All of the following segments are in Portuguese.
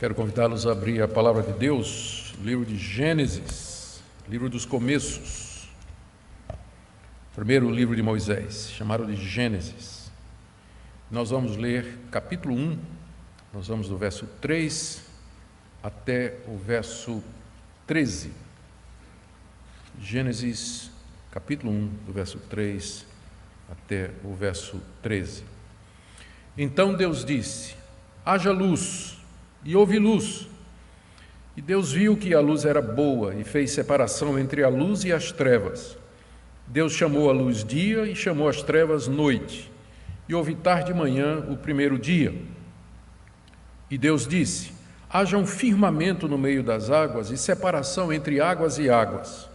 Quero convidá-los a abrir a palavra de Deus, livro de Gênesis, livro dos começos. Primeiro livro de Moisés, chamado de Gênesis. Nós vamos ler capítulo 1, nós vamos do verso 3 até o verso 13. Gênesis, capítulo 1, do verso 3 até o verso 13. Então Deus disse: haja luz, e houve luz. E Deus viu que a luz era boa e fez separação entre a luz e as trevas. Deus chamou a luz dia e chamou as trevas noite. E houve tarde e manhã o primeiro dia. E Deus disse: haja um firmamento no meio das águas e separação entre águas e águas.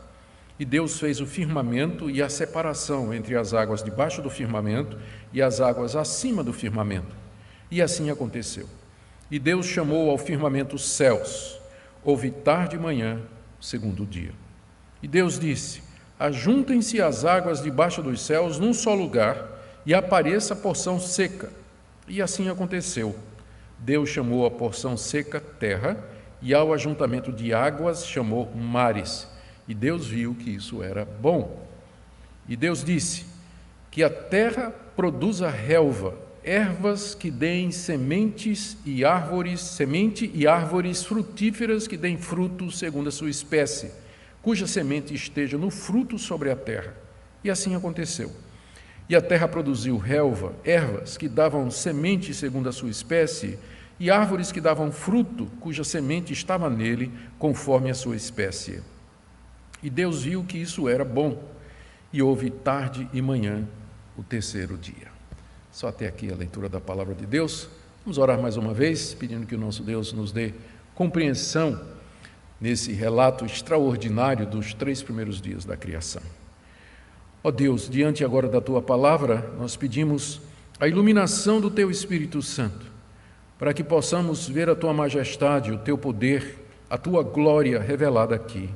E Deus fez o firmamento e a separação entre as águas debaixo do firmamento e as águas acima do firmamento. E assim aconteceu. E Deus chamou ao firmamento céus. Houve tarde e manhã, segundo dia. E Deus disse: ajuntem-se as águas debaixo dos céus num só lugar, e apareça a porção seca. E assim aconteceu. Deus chamou a porção seca terra, e ao ajuntamento de águas chamou mares. E Deus viu que isso era bom. E Deus disse: que a terra produza relva, ervas que deem semente e árvores frutíferas que deem frutos segundo a sua espécie, cuja semente esteja no fruto sobre a terra. E assim aconteceu. E a terra produziu relva, ervas que davam semente segundo a sua espécie, e árvores que davam fruto, cuja semente estava nele, conforme a sua espécie. E Deus viu que isso era bom, e houve tarde e manhã, o terceiro dia. Só até aqui a leitura da palavra de Deus. Vamos orar mais uma vez, pedindo que o nosso Deus nos dê compreensão nesse relato extraordinário dos 3 primeiros dias da criação. Ó Deus, diante agora da Tua palavra, nós pedimos a iluminação do Teu Espírito Santo, para que possamos ver a Tua majestade, o Teu poder, a Tua glória revelada aqui,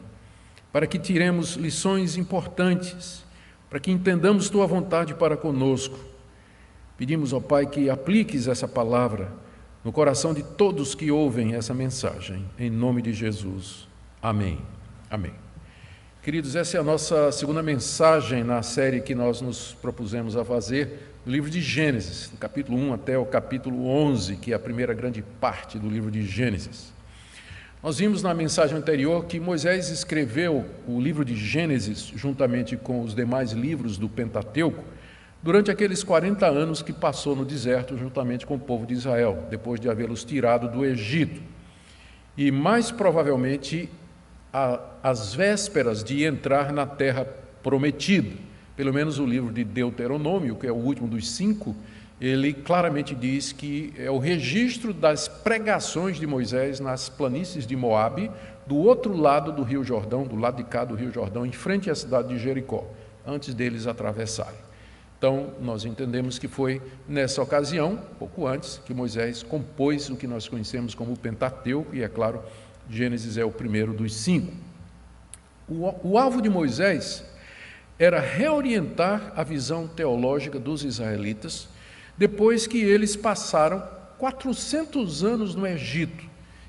para que tiremos lições importantes, para que entendamos Tua vontade para conosco. Pedimos, ó Pai, que apliques essa palavra no coração de todos que ouvem essa mensagem, em nome de Jesus. Amém. Amém. Queridos, essa é a nossa segunda mensagem na série que nós nos propusemos a fazer no livro de Gênesis, do capítulo 1 até o capítulo 11, que é a primeira grande parte do livro de Gênesis. Nós vimos na mensagem anterior que Moisés escreveu o livro de Gênesis, juntamente com os demais livros do Pentateuco, durante aqueles 40 anos que passou no deserto juntamente com o povo de Israel, depois de havê-los tirado do Egito. E mais provavelmente às vésperas de entrar na terra prometida. Pelo menos o livro de Deuteronômio, que é o último dos 5, ele claramente diz que é o registro das pregações de Moisés nas planícies de Moabe, do outro lado do Rio Jordão, do lado de cá do Rio Jordão, em frente à cidade de Jericó, antes deles atravessarem. Então, nós entendemos que foi nessa ocasião, pouco antes, que Moisés compôs o que nós conhecemos como o Pentateuco, e é claro, Gênesis é o primeiro dos 5. O alvo de Moisés era reorientar a visão teológica dos israelitas, depois que eles passaram 400 anos no Egito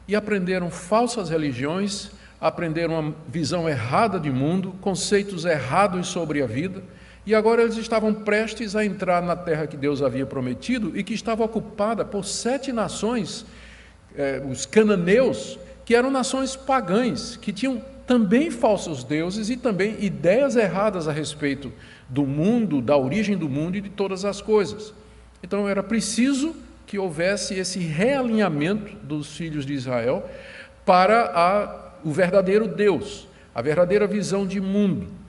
e aprenderam falsas religiões, aprenderam uma visão errada de mundo, conceitos errados sobre a vida, e agora eles estavam prestes a entrar na terra que Deus havia prometido e que estava ocupada por 7 nações, os cananeus, que eram nações pagãs, que tinham também falsos deuses e também ideias erradas a respeito do mundo, da origem do mundo e de todas as coisas. Então era preciso que houvesse esse realinhamento dos filhos de Israel para o verdadeiro Deus, a verdadeira visão de mundo.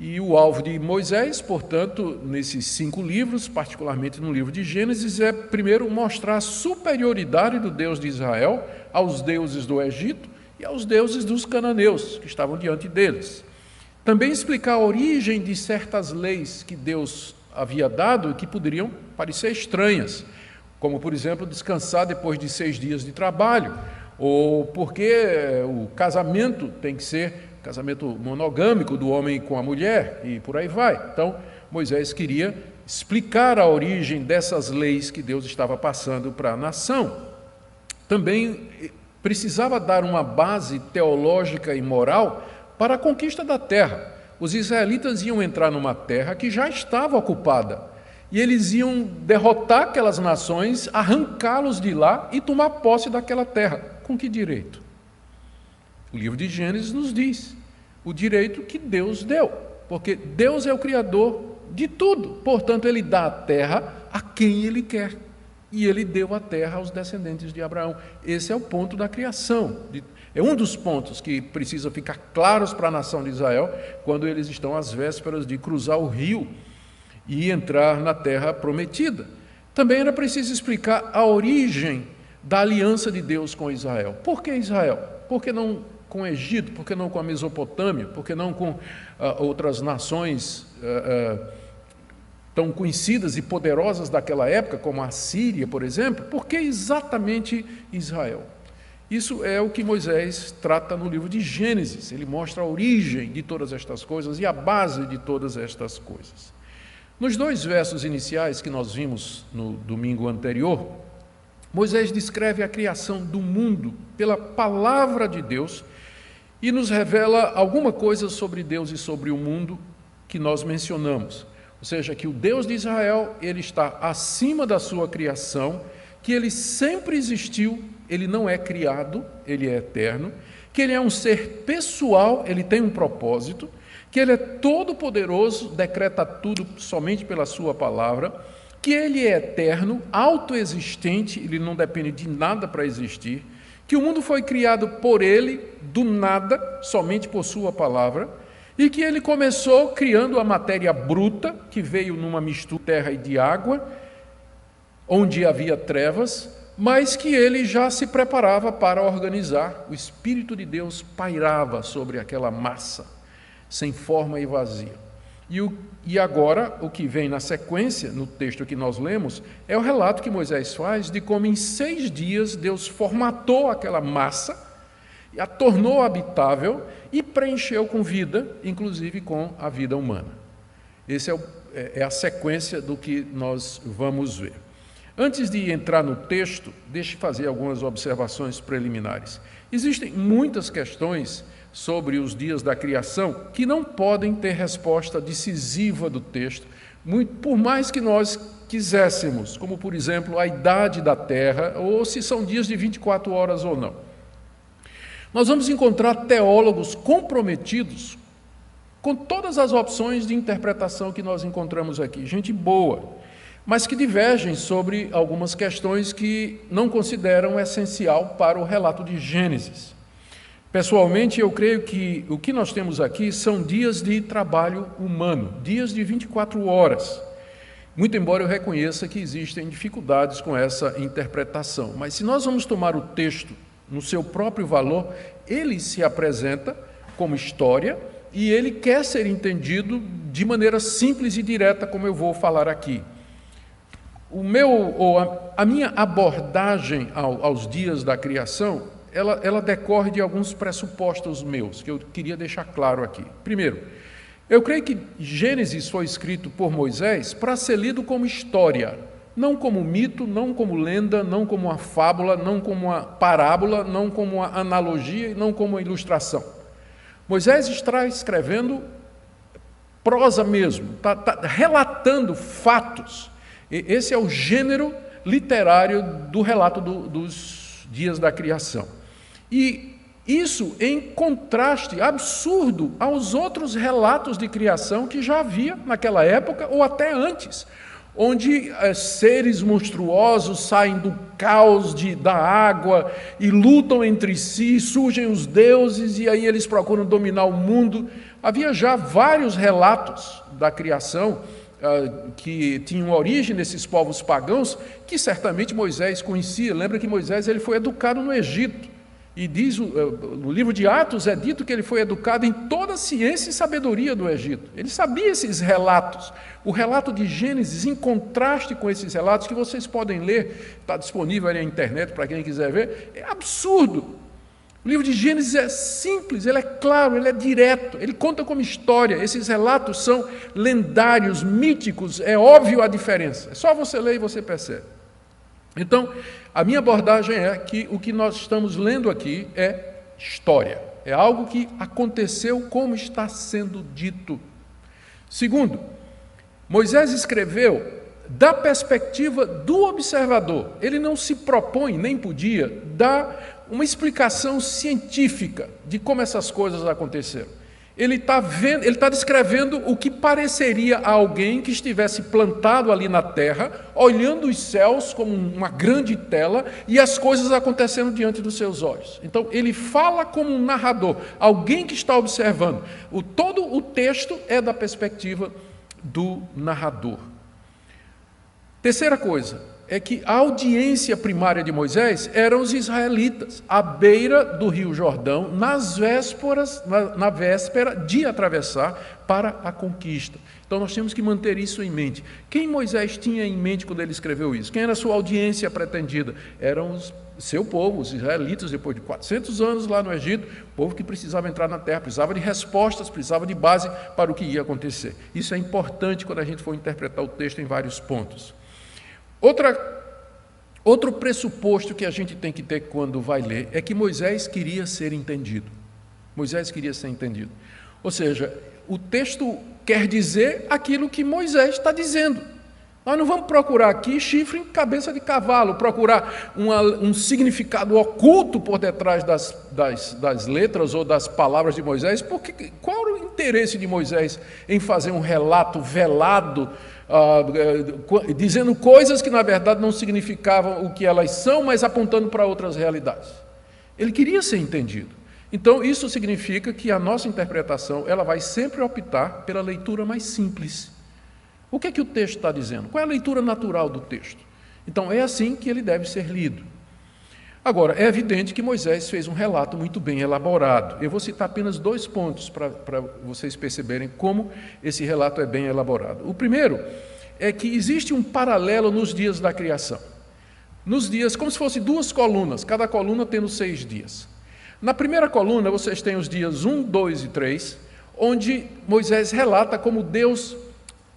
E o alvo de Moisés, portanto, nesses 5 livros, particularmente no livro de Gênesis, é primeiro mostrar a superioridade do Deus de Israel aos deuses do Egito e aos deuses dos cananeus que estavam diante deles. Também explicar a origem de certas leis que Deus havia dado e que poderiam parecer estranhas, como, por exemplo, descansar depois de 6 dias de trabalho, ou porque o casamento tem que ser casamento monogâmico do homem com a mulher, e por aí vai. Então, Moisés queria explicar a origem dessas leis que Deus estava passando para a nação. também precisava dar uma base teológica e moral para a conquista da terra. Os israelitas iam entrar numa terra que já estava ocupada, e eles iam derrotar aquelas nações, arrancá-los de lá e tomar posse daquela terra. Com que direito? O livro de Gênesis nos diz o direito que Deus deu, porque Deus é o Criador de tudo, portanto Ele dá a terra a quem Ele quer, e Ele deu a terra aos descendentes de Abraão. Esse é o ponto da criação, é um dos pontos que precisa ficar claros para a nação de Israel, quando eles estão às vésperas de cruzar o rio e entrar na terra prometida. Também era preciso explicar a origem da aliança de Deus com Israel. Por que Israel? Por que não com o Egito? Por que não com a Mesopotâmia? Por que não com outras nações tão conhecidas e poderosas daquela época, como a Síria, por exemplo? Por que exatamente Israel? Isso é o que Moisés trata no livro de Gênesis. Ele mostra a origem de todas estas coisas e a base de todas estas coisas. Nos 2 versos iniciais que nós vimos no domingo anterior, Moisés descreve a criação do mundo pela palavra de Deus e nos revela alguma coisa sobre Deus e sobre o mundo que nós mencionamos. Ou seja, que o Deus de Israel, ele está acima da sua criação, que ele sempre existiu, ele não é criado, ele é eterno, que ele é um ser pessoal, ele tem um propósito, que ele é todo-poderoso, decreta tudo somente pela sua palavra, que ele é eterno, autoexistente, ele não depende de nada para existir, que o mundo foi criado por ele, do nada, somente por sua palavra, e que ele começou criando a matéria bruta, que veio numa mistura de terra e de água, onde havia trevas, mas que ele já se preparava para organizar. O Espírito de Deus pairava sobre aquela massa, sem forma e vazia. E agora, o que vem na sequência, no texto que nós lemos, é o relato que Moisés faz de como em 6 dias Deus formatou aquela massa, a tornou habitável e preencheu com vida, inclusive com a vida humana. Essa é a sequência do que nós vamos ver. Antes de entrar no texto, deixe fazer algumas observações preliminares. Existem muitas questões sobre os dias da criação que não podem ter resposta decisiva do texto, por mais que nós quiséssemos, como, por exemplo, a idade da terra, ou se são dias de 24 horas ou não. Nós vamos encontrar teólogos comprometidos com todas as opções de interpretação que nós encontramos aqui, gente boa, mas que divergem sobre algumas questões que não consideram essencial para o relato de Gênesis. Pessoalmente, eu creio que o que nós temos aqui são dias de trabalho humano, dias de 24 horas. Muito embora eu reconheça que existem dificuldades com essa interpretação, mas se nós vamos tomar o texto no seu próprio valor, ele se apresenta como história e ele quer ser entendido de maneira simples e direta, como eu vou falar aqui. A minha abordagem aos dias da criação, ela decorre de alguns pressupostos meus, que eu queria deixar claro aqui. Primeiro, eu creio que Gênesis foi escrito por Moisés para ser lido como história, não como mito, não como lenda, não como uma fábula, não como uma parábola, não como uma analogia, não como uma ilustração. Moisés está escrevendo prosa mesmo, está relatando fatos. Esse é o gênero literário do relato dos dias da criação. E isso em contraste absurdo aos outros relatos de criação que já havia naquela época ou até antes, onde seres monstruosos saem do caos da água e lutam entre si, surgem os deuses e aí eles procuram dominar o mundo. Havia já vários relatos da criação que tinham origem nesses povos pagãos, que certamente Moisés conhecia. Lembra que Moisés ele foi educado no Egito. E diz, no livro de Atos é dito que ele foi educado em toda a ciência e sabedoria do Egito. Ele sabia esses relatos. O relato de Gênesis, em contraste com esses relatos, que vocês podem ler, está disponível aí na internet para quem quiser ver, é absurdo. O livro de Gênesis é simples, ele é claro, ele é direto, ele conta como história. Esses relatos são lendários, míticos, é óbvio a diferença. É só você ler e você percebe. Então, a minha abordagem é que o que nós estamos lendo aqui é história, é algo que aconteceu como está sendo dito. Segundo, Moisés escreveu da perspectiva do observador. Ele não se propõe, nem podia, dar uma explicação científica de como essas coisas aconteceram. Ele está descrevendo o que pareceria a alguém que estivesse plantado ali na terra, olhando os céus como uma grande tela e as coisas acontecendo diante dos seus olhos. Então, ele fala como um narrador, alguém que está observando. Todo o texto é da perspectiva do narrador. Terceira coisa é que a audiência primária de Moisés eram os israelitas, à beira do rio Jordão, na véspera de atravessar para a conquista. Então nós temos que manter isso em mente. Quem Moisés tinha em mente quando ele escreveu isso? Quem era a sua audiência pretendida? Eram seu povo, os israelitas, depois de 400 anos lá no Egito, povo que precisava entrar na terra, precisava de respostas, precisava de base para o que ia acontecer. Isso é importante quando a gente for interpretar o texto em vários pontos. Outro pressuposto que a gente tem que ter quando vai ler é que Moisés queria ser entendido. Moisés queria ser entendido. Ou seja, o texto quer dizer aquilo que Moisés está dizendo. Nós não vamos procurar aqui chifre em cabeça de cavalo, procurar um significado oculto por detrás das letras ou das palavras de Moisés, porque qual era o interesse de Moisés em fazer um relato velado, dizendo coisas que na verdade não significavam o que elas são, mas apontando para outras realidades? Ele queria ser entendido. Então isso significa que a nossa interpretação ela vai sempre optar pela leitura mais simples. O que é que o texto está dizendo? Qual é a leitura natural do texto? Então é assim que ele deve ser lido. Agora, é evidente que Moisés fez um relato muito bem elaborado. Eu vou citar apenas 2 pontos para vocês perceberem como esse relato é bem elaborado. O primeiro é que existe um paralelo nos dias da criação. Nos dias, como se fossem 2 colunas, cada coluna tendo 6 dias. Na primeira coluna, vocês têm os dias 1, 2 e 3, onde Moisés relata como Deus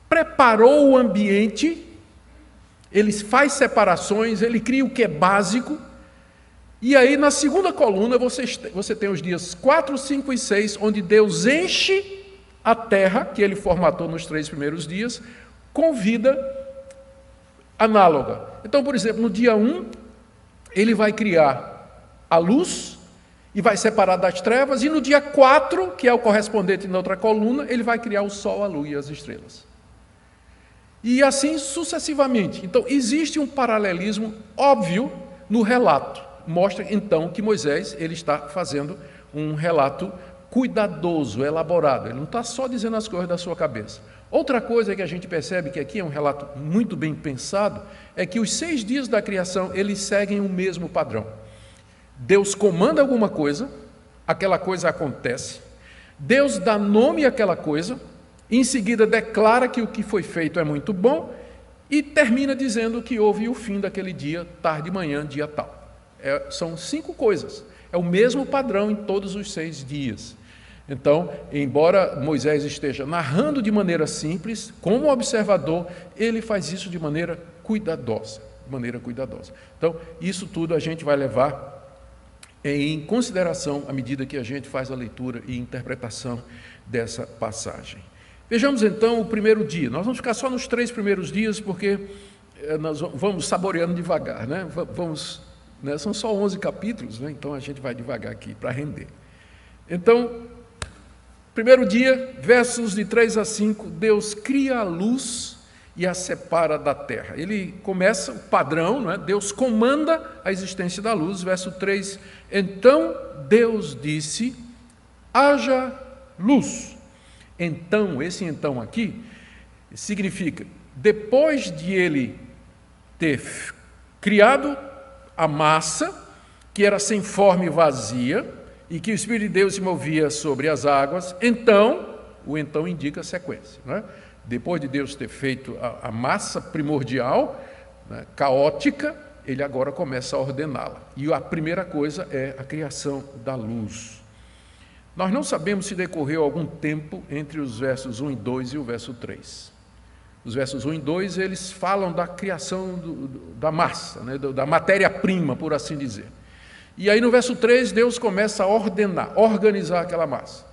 preparou o ambiente, ele faz separações, ele cria o que é básico. E aí, na segunda coluna, você tem os dias 4, 5 e 6, onde Deus enche a terra, que ele formatou nos 3 primeiros dias, com vida análoga. Então, por exemplo, no dia 1, ele vai criar a luz e vai separar das trevas, e no dia 4, que é o correspondente na outra coluna, ele vai criar o sol, a lua e as estrelas. E assim sucessivamente. Então, existe um paralelismo óbvio no relato. Mostra, então, que Moisés ele está fazendo um relato cuidadoso, elaborado. Ele não está só dizendo as coisas da sua cabeça. Outra coisa que a gente percebe, que aqui é um relato muito bem pensado, é que os 6 dias da criação, eles seguem o mesmo padrão. Deus comanda alguma coisa, aquela coisa acontece, Deus dá nome àquela coisa, em seguida declara que o que foi feito é muito bom e termina dizendo que houve o fim daquele dia, tarde, manhã, dia tal. São 5 coisas. É o mesmo padrão em todos os 6 dias. Então, embora Moisés esteja narrando de maneira simples, como observador, ele faz isso de maneira cuidadosa. Então, isso tudo a gente vai levar em consideração à medida que a gente faz a leitura e interpretação dessa passagem. Vejamos então o primeiro dia. Nós vamos ficar só nos 3 primeiros dias, porque nós vamos saboreando devagar, né? São só 11 capítulos, né? Então a gente vai devagar aqui para render. Então, primeiro dia, versos de 3 a 5, Deus cria a luz e a separa da terra. Ele começa o padrão, né? Deus comanda a existência da luz, verso 3, então Deus disse, haja luz. Então, esse então aqui, significa, depois de ele ter criado a massa, que era sem forma e vazia, e que o Espírito de Deus se movia sobre as águas, então, o então indica sequência, né? Depois de Deus ter feito a massa primordial, né, caótica, ele agora começa a ordená-la. E a primeira coisa é a criação da luz. Nós não sabemos se decorreu algum tempo entre os versos 1 e 2 e o verso 3. Os versos 1 e 2, eles falam da criação da massa, né, da matéria-prima, por assim dizer. E aí no verso 3, Deus começa a organizar aquela massa.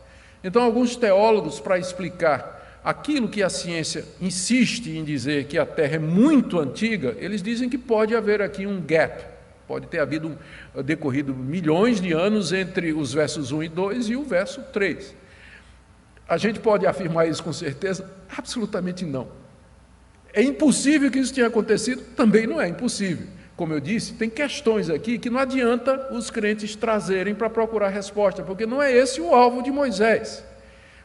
Então, alguns teólogos, para explicar aquilo que a ciência insiste em dizer, que a Terra é muito antiga, eles dizem que pode haver aqui um gap, pode ter decorrido milhões de anos entre os versos 1 e 2 e o verso 3. A gente pode afirmar isso com certeza? Absolutamente não. É impossível que isso tenha acontecido? Também não é impossível. Como eu disse, tem questões aqui que não adianta os crentes trazerem para procurar resposta, porque não é esse o alvo de Moisés.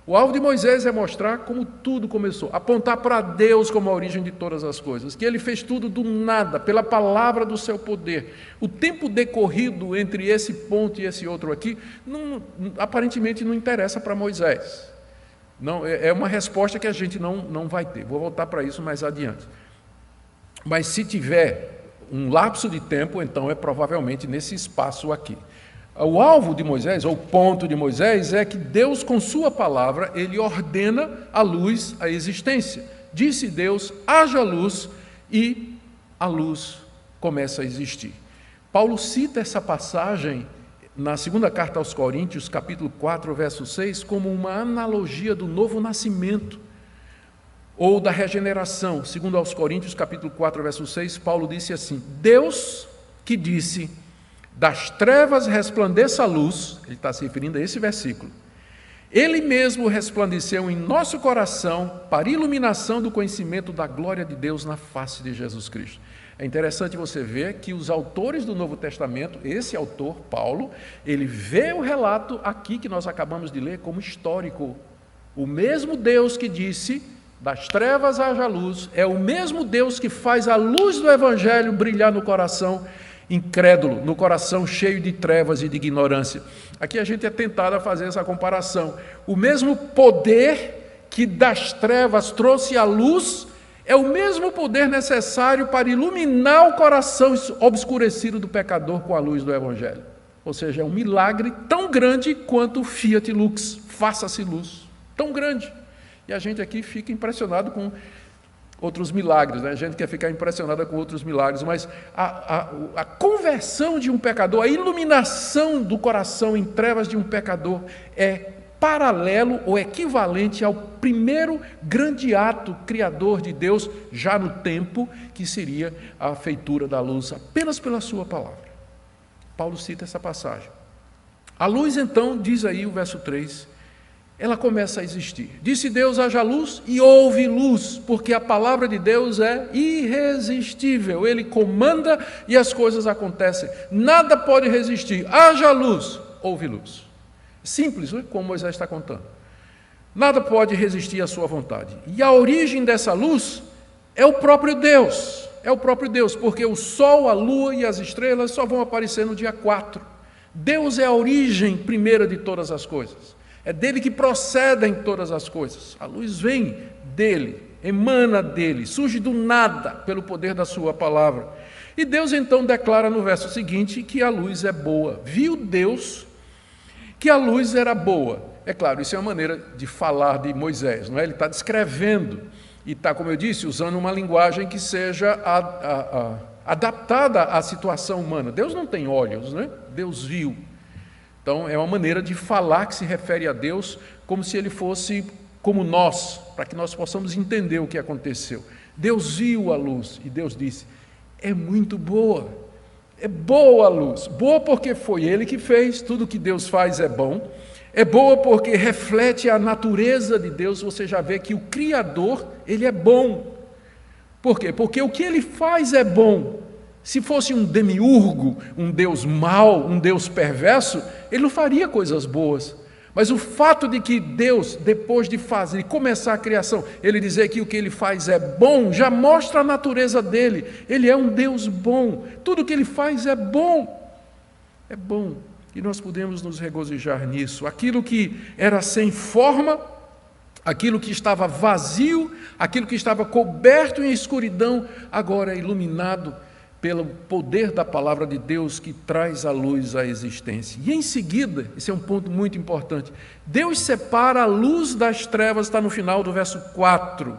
O alvo de Moisés é mostrar como tudo começou, apontar para Deus como a origem de todas as coisas, que ele fez tudo do nada, pela palavra do seu poder. O tempo decorrido entre esse ponto e esse outro aqui, aparentemente não interessa para Moisés. Não, é uma resposta que a gente não vai ter. Vou voltar para isso mais adiante. Mas se tiver um lapso de tempo, então é provavelmente nesse espaço aqui. O alvo de Moisés, ou o ponto de Moisés, é que Deus, com sua palavra, ele ordena a luz, a existência. Disse Deus, haja luz, e a luz começa a existir. Paulo cita essa passagem na segunda carta aos Coríntios, capítulo 4, verso 6, como uma analogia do novo nascimento, ou da regeneração. Segundo aos Coríntios, capítulo 4, verso 6, Paulo disse assim: Deus que disse, das trevas resplandeça a luz, ele está se referindo a esse versículo, ele mesmo resplandeceu em nosso coração para iluminação do conhecimento da glória de Deus na face de Jesus Cristo. É interessante você ver que os autores do Novo Testamento, esse autor, Paulo, ele vê o relato aqui que nós acabamos de ler como histórico. O mesmo Deus que disse, das trevas haja luz, é o mesmo Deus que faz a luz do Evangelho brilhar no coração incrédulo, no coração cheio de trevas e de ignorância. Aqui a gente é tentado a fazer essa comparação. O mesmo poder que das trevas trouxe a luz é o mesmo poder necessário para iluminar o coração obscurecido do pecador com a luz do Evangelho. Ou seja, é um milagre tão grande quanto o Fiat Lux, faça-se luz, tão grande. E a gente aqui fica impressionado com outros milagres, né? A gente quer ficar impressionada com outros milagres, mas a conversão de um pecador, a iluminação do coração em trevas de um pecador é paralelo ou equivalente ao primeiro grande ato criador de Deus, já no tempo, que seria a feitura da luz, apenas pela sua palavra. Paulo cita essa passagem. A luz, então, diz aí o verso 3, ela começa a existir. Disse Deus, haja luz, e houve luz, porque a palavra de Deus é irresistível. Ele comanda e as coisas acontecem. Nada pode resistir. Haja luz, houve luz. Simples, né? Como Moisés está contando. Nada pode resistir à sua vontade. E a origem dessa luz é o próprio Deus. É o próprio Deus, porque o sol, a lua e as estrelas só vão aparecer no dia 4. Deus é a origem primeira de todas as coisas. É dele que procedem todas as coisas. A luz vem dele, emana dele, surge do nada pelo poder da sua palavra. E Deus então declara no verso seguinte que a luz é boa. Viu Deus que a luz era boa. É claro, isso é uma maneira de falar de Moisés, não é? Ele está descrevendo e está, como eu disse, usando uma linguagem que seja adaptada à situação humana. Deus não tem olhos, né? Deus viu. Então, é uma maneira de falar que se refere a Deus como se ele fosse como nós, para que nós possamos entender o que aconteceu. Deus viu a luz e Deus disse, é muito boa, é boa a luz. Boa porque foi ele que fez, tudo que Deus faz é bom. É boa porque reflete a natureza de Deus, você já vê que o Criador, ele é bom. Por quê? Porque o que ele faz é bom. Se fosse um demiurgo, um Deus mau, um Deus perverso, ele não faria coisas boas. Mas o fato de que Deus, depois de fazer, de começar a criação, ele dizer que o que ele faz é bom, já mostra a natureza dele. Ele é um Deus bom. Tudo que ele faz é bom. É bom. E nós podemos nos regozijar nisso. Aquilo que era sem forma, aquilo que estava vazio, aquilo que estava coberto em escuridão, agora é iluminado pelo poder da palavra de Deus que traz a luz à existência. E em seguida, esse é um ponto muito importante, Deus separa a luz das trevas, está no final do verso 4.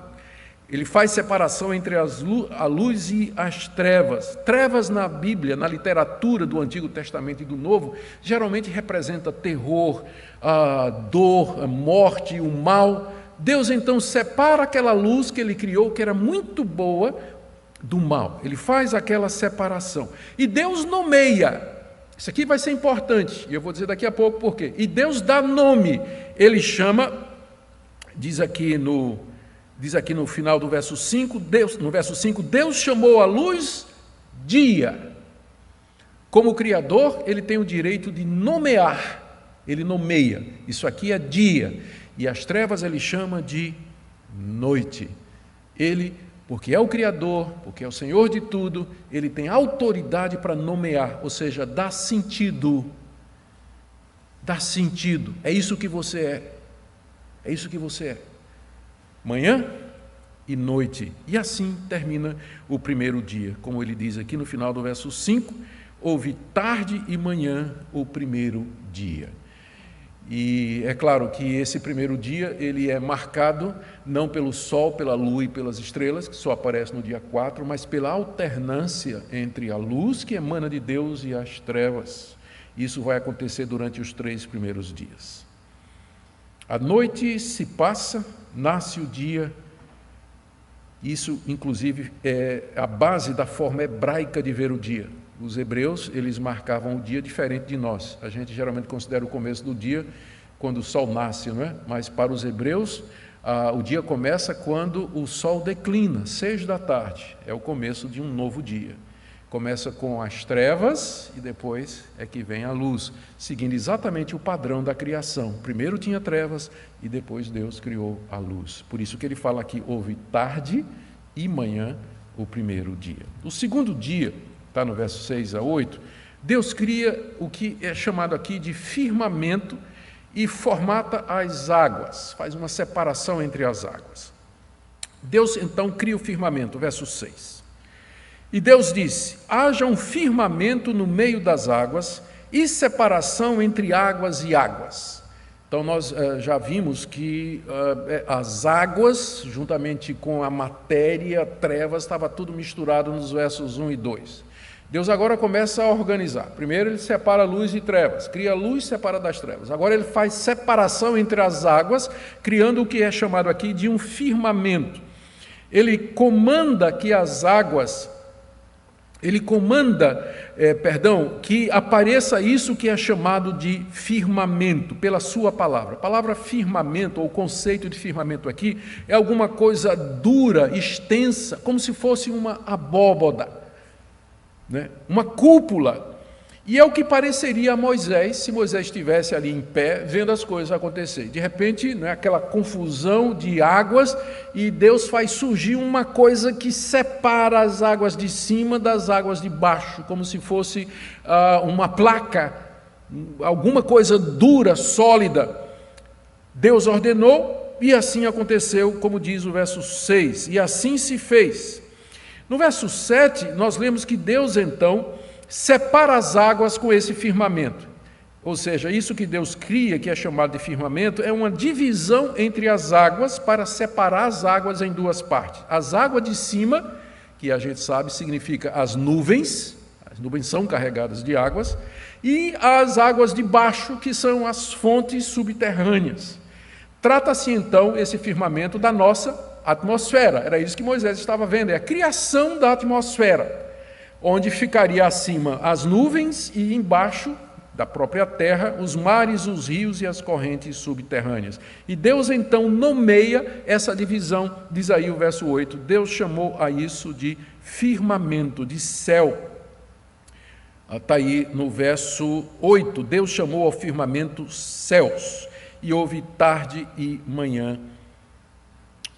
Ele faz separação entre a luz e as trevas. Trevas na Bíblia, na literatura do Antigo Testamento e do Novo, geralmente representa terror, a dor, a morte, o mal. Deus então separa aquela luz que Ele criou, que era muito boa, do mal. Ele faz aquela separação. E Deus nomeia. Isso aqui vai ser importante, e eu vou dizer daqui a pouco por quê. E Deus dá nome. Ele chama, diz aqui no final do verso 5, Deus chamou a luz dia. Como Criador, Ele tem o direito de nomear. Ele nomeia. Isso aqui é dia. E as trevas Ele chama de noite. Ele, porque é o Criador, porque é o Senhor de tudo, Ele tem autoridade para nomear, ou seja, dar sentido. Dar sentido. É isso que você é. É isso que você é. Manhã e noite. E assim termina o primeiro dia. Como ele diz aqui no final do verso 5, houve tarde e manhã o primeiro dia. E é claro que esse primeiro dia ele é marcado não pelo sol, pela lua e pelas estrelas, que só aparece no dia 4, mas pela alternância entre a luz que emana de Deus e as trevas. Isso vai acontecer durante os 3 primeiros dias. A noite se passa, nasce o dia. Isso, inclusive, é a base da forma hebraica de ver o dia. Os hebreus, eles marcavam o dia diferente de nós. A gente geralmente considera o começo do dia quando o sol nasce, não é? Mas para os hebreus, o dia começa quando o sol declina, 6 da tarde. É o começo de um novo dia. Começa com as trevas e depois é que vem a luz, seguindo exatamente o padrão da criação. Primeiro tinha trevas e depois Deus criou a luz. Por isso que ele fala aqui, houve tarde e manhã o primeiro dia. O segundo dia, está no verso 6 a 8, Deus cria o que é chamado aqui de firmamento e formata as águas, faz uma separação entre as águas. Deus então cria o firmamento, verso 6. E Deus disse, haja um firmamento no meio das águas e separação entre águas e águas. Então nós já vimos que as águas, juntamente com a matéria, trevas, estava tudo misturado nos versos 1 e 2. Deus agora começa a organizar. Primeiro ele separa luz e trevas, cria luz e separa das trevas. Agora ele faz separação entre as águas, criando o que é chamado aqui de um firmamento. Ele comanda que as águas, que apareça isso que é chamado de firmamento, pela sua palavra. A palavra firmamento, ou o conceito de firmamento aqui, é alguma coisa dura, extensa, como se fosse uma abóboda, né? Uma cúpula. E é o que pareceria a Moisés, se Moisés estivesse ali em pé, vendo as coisas acontecer. De repente, né, aquela confusão de águas, e Deus faz surgir uma coisa que separa as águas de cima das águas de baixo, como se fosse uma placa, alguma coisa dura, sólida. Deus ordenou, e assim aconteceu, como diz o verso 6, e assim se fez. No verso 7, nós lemos que Deus, então, separa as águas com esse firmamento. Ou seja, isso que Deus cria, que é chamado de firmamento, é uma divisão entre as águas para separar as águas em 2 partes. As águas de cima, que a gente sabe significa as nuvens são carregadas de águas, e as águas de baixo, que são as fontes subterrâneas. Trata-se então, esse firmamento, da nossa atmosfera. Era isso que Moisés estava vendo, é a criação da atmosfera, onde ficaria acima as nuvens e embaixo da própria terra os mares, os rios e as correntes subterrâneas. E Deus então nomeia essa divisão, diz aí o verso 8, Deus chamou a isso de firmamento, de céu. Está aí no verso 8, Deus chamou ao firmamento céus, e houve tarde e manhã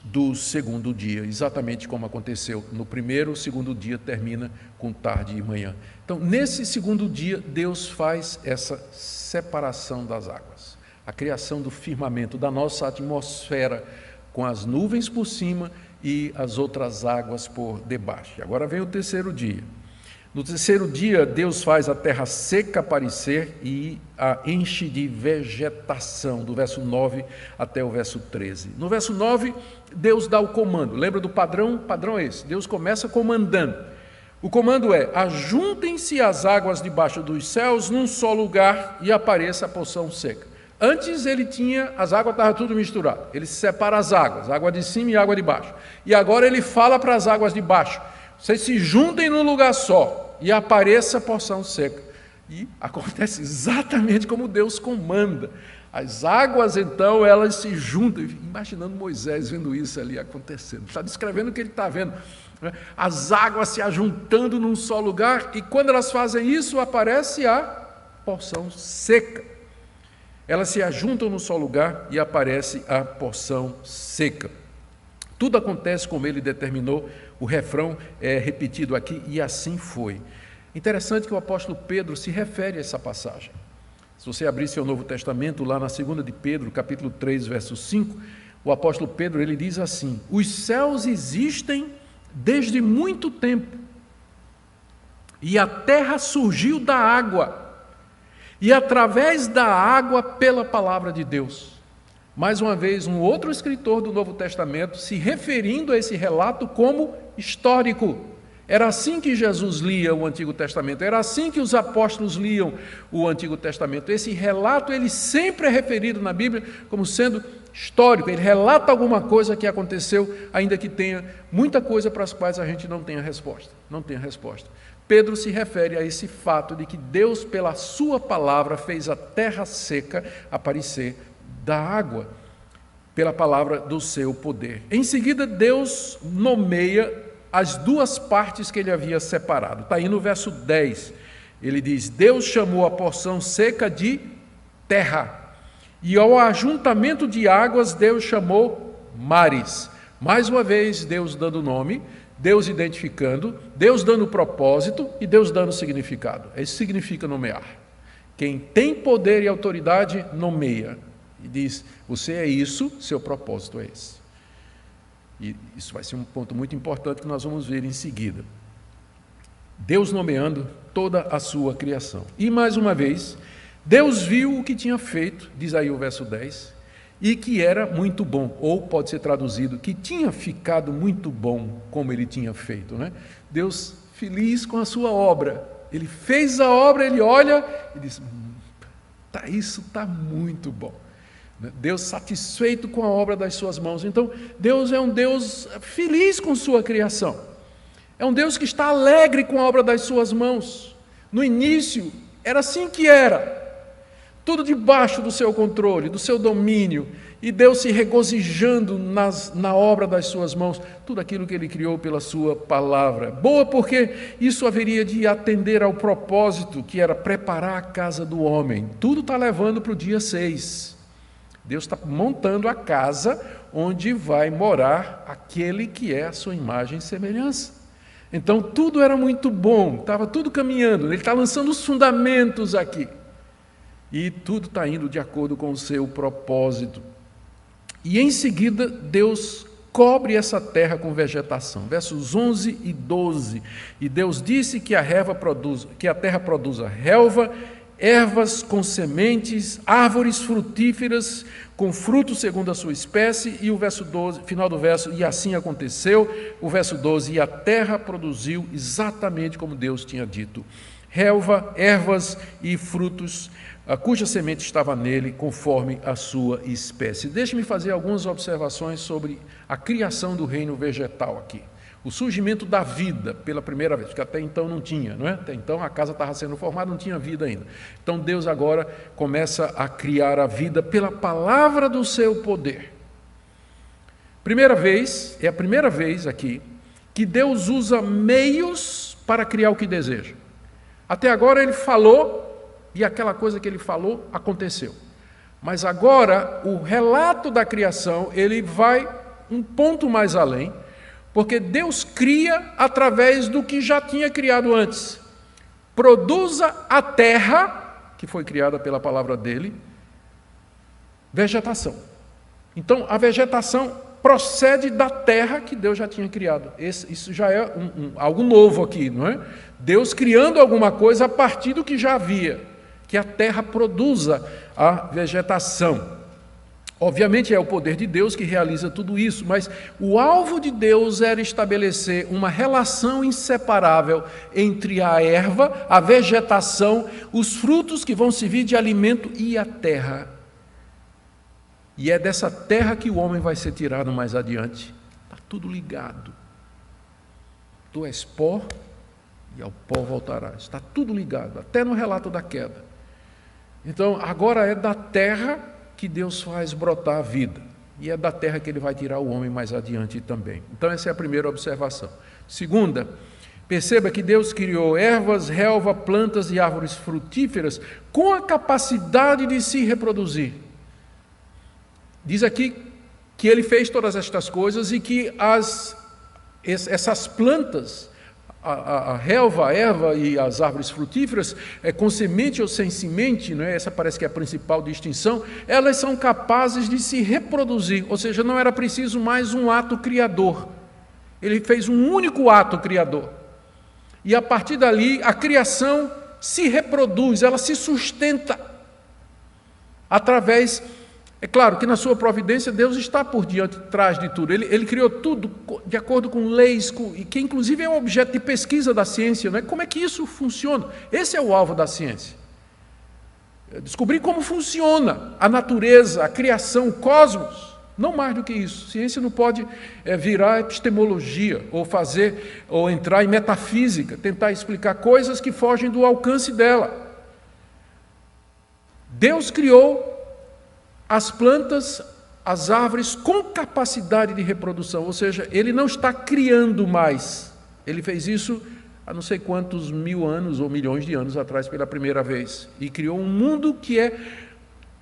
do segundo dia, exatamente como aconteceu no primeiro. O segundo dia termina com tarde e manhã. Então, nesse segundo dia, Deus faz essa separação das águas, a criação do firmamento, da nossa atmosfera, com as nuvens por cima e as outras águas por debaixo. E agora vem o terceiro dia. No terceiro dia, Deus faz a terra seca aparecer e a enche de vegetação, do verso 9 até o verso 13. No verso 9, Deus dá o comando. Lembra do padrão? O padrão é esse. Deus começa comandando. O comando é: ajuntem-se as águas debaixo dos céus num só lugar e apareça a porção seca. Antes ele tinha, as águas estavam tudo misturado. Ele separa as águas, água de cima e água de baixo. E agora ele fala para as águas de baixo: vocês se juntem num lugar só e apareça a porção seca. E acontece exatamente como Deus comanda. As águas, então, elas se juntam. Imaginando Moisés vendo isso ali acontecendo. Está descrevendo o que ele está vendo. As águas se ajuntando num só lugar, e quando elas fazem isso, aparece a porção seca. Elas se ajuntam num só lugar e aparece a porção seca. Tudo acontece como ele determinou. O refrão é repetido aqui: e assim foi. Interessante que o apóstolo Pedro se refere a essa passagem. Se você abrir seu Novo Testamento, lá na 2 de Pedro, capítulo 3, verso 5, o apóstolo Pedro, ele diz assim: os céus existem desde muito tempo, e a terra surgiu da água, e através da água pela palavra de Deus. Mais uma vez, um outro escritor do Novo Testamento se referindo a esse relato como histórico. Era assim que Jesus lia o Antigo Testamento, era assim que os apóstolos liam o Antigo Testamento. Esse relato, ele sempre é referido na Bíblia como sendo histórico. Ele relata alguma coisa que aconteceu, ainda que tenha muita coisa para as quais a gente não tenha resposta. Não tem resposta. Pedro se refere a esse fato de que Deus, pela sua palavra, fez a terra seca aparecer da água, pela palavra do seu poder. Em seguida, Deus nomeia as duas partes que ele havia separado. Está aí no verso 10. Ele diz: Deus chamou a porção seca de terra, e ao ajuntamento de águas Deus chamou mares. Mais uma vez, Deus dando nome, Deus identificando, Deus dando propósito e Deus dando significado. Isso significa nomear. Quem tem poder e autoridade, nomeia. E diz: você é isso, seu propósito é esse. E isso vai ser um ponto muito importante que nós vamos ver em seguida. Deus nomeando toda a sua criação. E mais uma vez, Deus viu o que tinha feito, diz aí o verso 10, e que era muito bom, ou pode ser traduzido, que tinha ficado muito bom como ele tinha feito, né? Deus feliz com a sua obra. Ele fez a obra, ele olha e diz: isso está muito bom. Deus satisfeito com a obra das suas mãos. Então, Deus é um Deus feliz com sua criação. É um Deus que está alegre com a obra das suas mãos. No início, era assim que era. Tudo debaixo do seu controle, do seu domínio. E Deus se regozijando na obra das suas mãos. Tudo aquilo que Ele criou pela sua palavra. Boa porque isso haveria de atender ao propósito, que era preparar a casa do homem. Tudo está levando para o dia 6. Deus está montando a casa onde vai morar aquele que é a sua imagem e semelhança. Então, tudo era muito bom, estava tudo caminhando. Ele está lançando os fundamentos aqui. E tudo está indo de acordo com o seu propósito. E, em seguida, Deus cobre essa terra com vegetação. Versos 11 e 12. E Deus disse que a terra produza relva, ervas com sementes, árvores frutíferas com frutos segundo a sua espécie, e o verso 12, final do verso, e assim aconteceu, o verso 12, e a terra produziu exatamente como Deus tinha dito. Relva, ervas e frutos, cuja semente estava nele, conforme a sua espécie. Deixe-me fazer algumas observações sobre a criação do reino vegetal aqui. O surgimento da vida pela primeira vez, porque até então não tinha, não é? Até então a casa estava sendo formada, não tinha vida ainda. Então Deus agora começa a criar a vida pela palavra do seu poder. É a primeira vez aqui que Deus usa meios para criar o que deseja. Até agora ele falou, e aquela coisa que ele falou aconteceu. Mas agora o relato da criação, ele vai um ponto mais além, porque Deus cria através do que já tinha criado antes. Produza a terra, que foi criada pela palavra dele, vegetação. Então, a vegetação procede da terra que Deus já tinha criado. Isso já é algo novo aqui, não é? Deus criando alguma coisa a partir do que já havia, que a terra produza a vegetação. Obviamente é o poder de Deus que realiza tudo isso, mas o alvo de Deus era estabelecer uma relação inseparável entre a erva, a vegetação, os frutos que vão servir de alimento e a terra. E é dessa terra que o homem vai ser tirado mais adiante. Está tudo ligado. Tu és pó e ao pó voltarás. Está tudo ligado, até no relato da queda. Então, agora é da terra que Deus faz brotar a vida. E é da terra que Ele vai tirar o homem mais adiante também. Então, essa é a primeira observação. Segunda, perceba que Deus criou ervas, relva, plantas e árvores frutíferas com a capacidade de se reproduzir. Diz aqui que Ele fez todas estas coisas e que essas plantas, a relva, a erva e as árvores frutíferas, com semente ou sem semente, não é? Essa parece que é a principal distinção, elas são capazes de se reproduzir, ou seja, não era preciso mais um ato criador. Ele fez um único ato criador. E a partir dali, a criação se reproduz, ela se sustenta através... É claro que na sua providência Deus está por trás de tudo. Ele criou tudo de acordo com leis, e que inclusive é um objeto de pesquisa da ciência, não é? Como é que isso funciona? Esse é o alvo da ciência. Descobrir como funciona a natureza, a criação, o cosmos. Não mais do que isso. Ciência não pode virar epistemologia, ou entrar em metafísica, tentar explicar coisas que fogem do alcance dela. Deus criou as plantas, as árvores com capacidade de reprodução, ou seja, Ele não está criando mais. Ele fez isso há não sei quantos mil anos ou milhões de anos atrás pela primeira vez. E criou um mundo que é